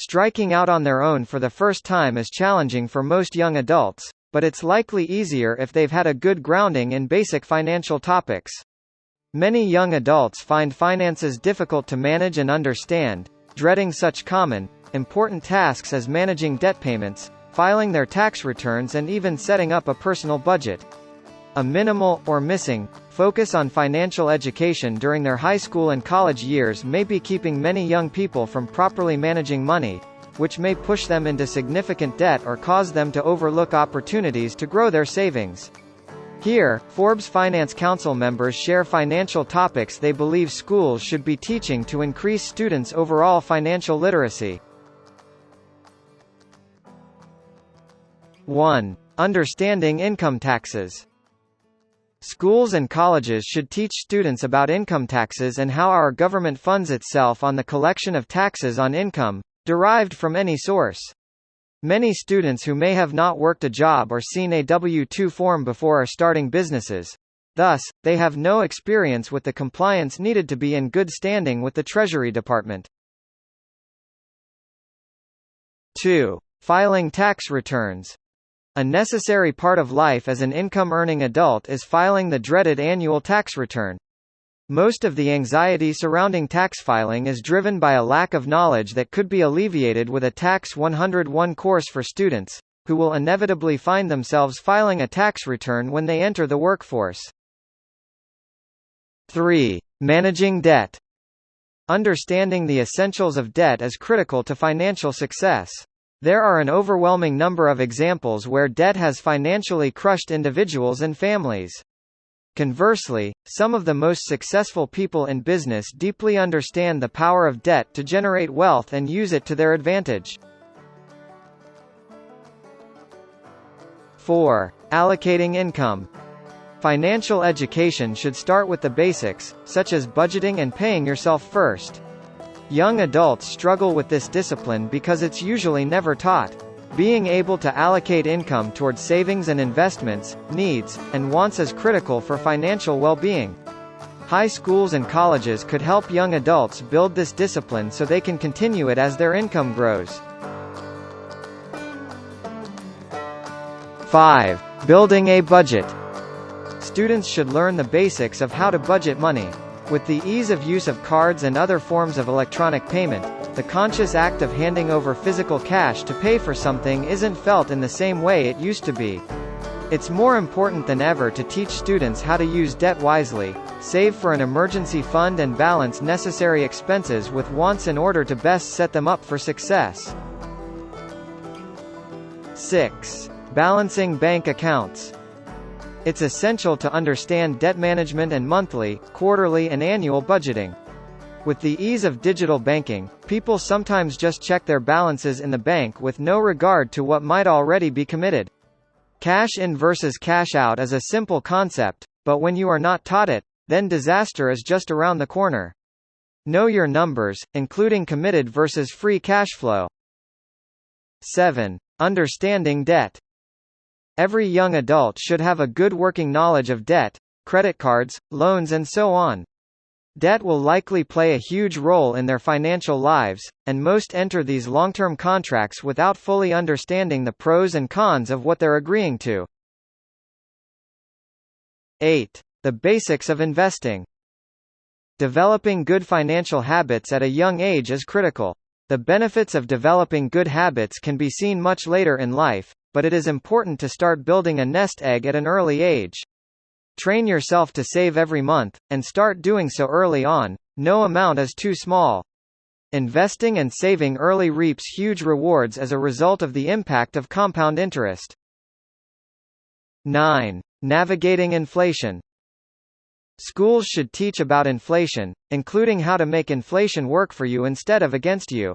Striking out on their own for the first time is challenging for most young adults, but it's likely easier if they've had a good grounding in basic financial topics. Many young adults find finances difficult to manage and understand, dreading such common, important tasks as managing debt payments, filing their tax returns, and even setting up a personal budget. A minimal, or missing, focus on financial education during their high school and college years may be keeping many young people from properly managing money, which may push them into significant debt or cause them to overlook opportunities to grow their savings. Here, Forbes Finance Council members share financial topics they believe schools should be teaching to increase students' overall financial literacy. 1. Understanding income taxes. Schools and colleges should teach students about income taxes and how our government funds itself on the collection of taxes on income, derived from any source. Many students who may have not worked a job or seen a W-2 form before are starting businesses. Thus, they have no experience with the compliance needed to be in good standing with the Treasury Department. 2. Filing tax returns. A necessary part of life as an income-earning adult is filing the dreaded annual tax return. Most of the anxiety surrounding tax filing is driven by a lack of knowledge that could be alleviated with a Tax 101 course for students, who will inevitably find themselves filing a tax return when they enter the workforce. 3. Managing debt. Understanding the essentials of debt is critical to financial success. There are an overwhelming number of examples where debt has financially crushed individuals and families. Conversely, some of the most successful people in business deeply understand the power of debt to generate wealth and use it to their advantage. 4. Allocating income. Financial education should start with the basics, such as budgeting and paying yourself first. Young adults struggle with this discipline because it's usually never taught. Being able to allocate income towards savings and investments, needs, and wants is critical for financial well-being. High schools and colleges could help young adults build this discipline so they can continue it as their income grows. 5. Building a budget. Students should learn the basics of how to budget money. With the ease of use of cards and other forms of electronic payment, the conscious act of handing over physical cash to pay for something isn't felt in the same way it used to be. It's more important than ever to teach students how to use debt wisely, save for an emergency fund, and balance necessary expenses with wants in order to best set them up for success. 6. Balancing bank accounts. It's essential to understand debt management and monthly, quarterly, and annual budgeting. With the ease of digital banking, people sometimes just check their balances in the bank with no regard to what might already be committed. Cash in versus cash out is a simple concept, but when you are not taught it, then disaster is just around the corner. Know your numbers, including committed versus free cash flow. 7. Understanding debt. Every young adult should have a good working knowledge of debt, credit cards, loans, and so on. Debt will likely play a huge role in their financial lives, and most enter these long-term contracts without fully understanding the pros and cons of what they're agreeing to. 8. The basics of investing. Developing good financial habits at a young age is critical. The benefits of developing good habits can be seen much later in life, but it is important to start building a nest egg at an early age. Train yourself to save every month, and start doing so early on. No amount is too small. Investing and saving early reaps huge rewards as a result of the impact of compound interest. 9. Navigating inflation. Schools should teach about inflation, including how to make inflation work for you instead of against you.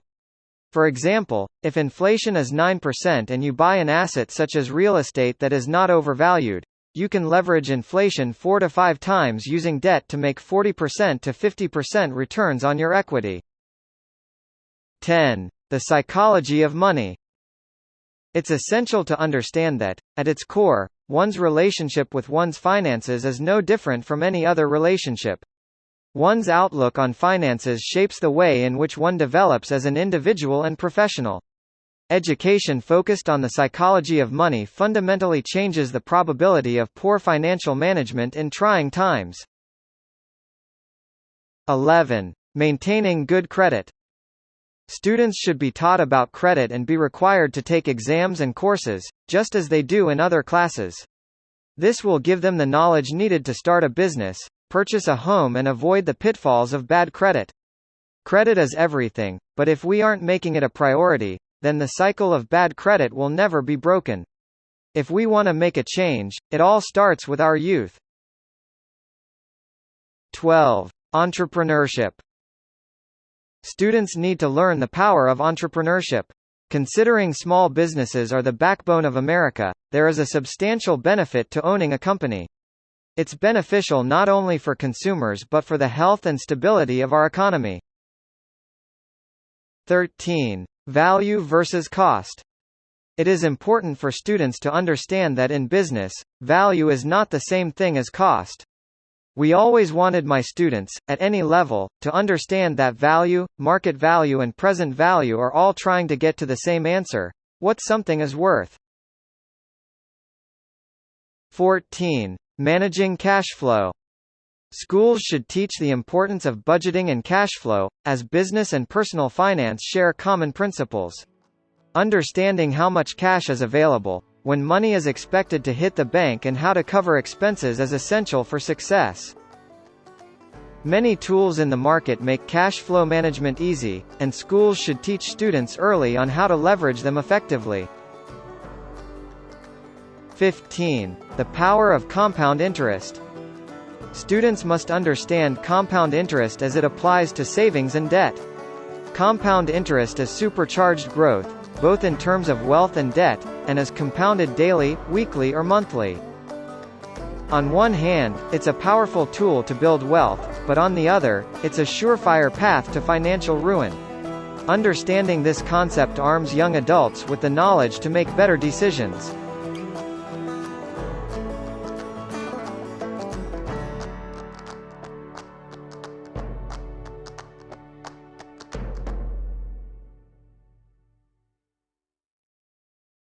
For example, if inflation is 9% and you buy an asset such as real estate that is not overvalued, you can leverage inflation 4 to 5 times using debt to make 40% to 50% returns on your equity. 10. The psychology of money. It's essential to understand that, at its core, one's relationship with one's finances is no different from any other relationship. One's outlook on finances shapes the way in which one develops as an individual and professional. Education focused on the psychology of money fundamentally changes the probability of poor financial management in trying times. 11. Maintaining good credit. Students should be taught about credit and be required to take exams and courses, just as they do in other classes. This will give them the knowledge needed to start a business, purchase a home, and avoid the pitfalls of bad credit. Credit is everything, but if we aren't making it a priority, then the cycle of bad credit will never be broken. If we want to make a change, it all starts with our youth. 12. Entrepreneurship. Students need to learn the power of entrepreneurship. Considering small businesses are the backbone of America, there is a substantial benefit to owning a company. It's beneficial not only for consumers but for the health and stability of our economy. 13. Value versus cost. It is important for students to understand that in business, value is not the same thing as cost. We always wanted my students, at any level, to understand that value, market value and present value are all trying to get to the same answer: what something is worth. 14. Managing cash flow. Schools should teach the importance of budgeting and cash flow, as business and personal finance share common principles. Understanding how much cash is available, when money is expected to hit the bank, and how to cover expenses is essential for success. Many tools in the market make cash flow management easy, and schools should teach students early on how to leverage them effectively. 15. The power of compound interest. Students must understand compound interest as it applies to savings and debt. Compound interest is supercharged growth, both in terms of wealth and debt, and is compounded daily, weekly or monthly. On one hand, it's a powerful tool to build wealth, but on the other, it's a surefire path to financial ruin. Understanding this concept arms young adults with the knowledge to make better decisions.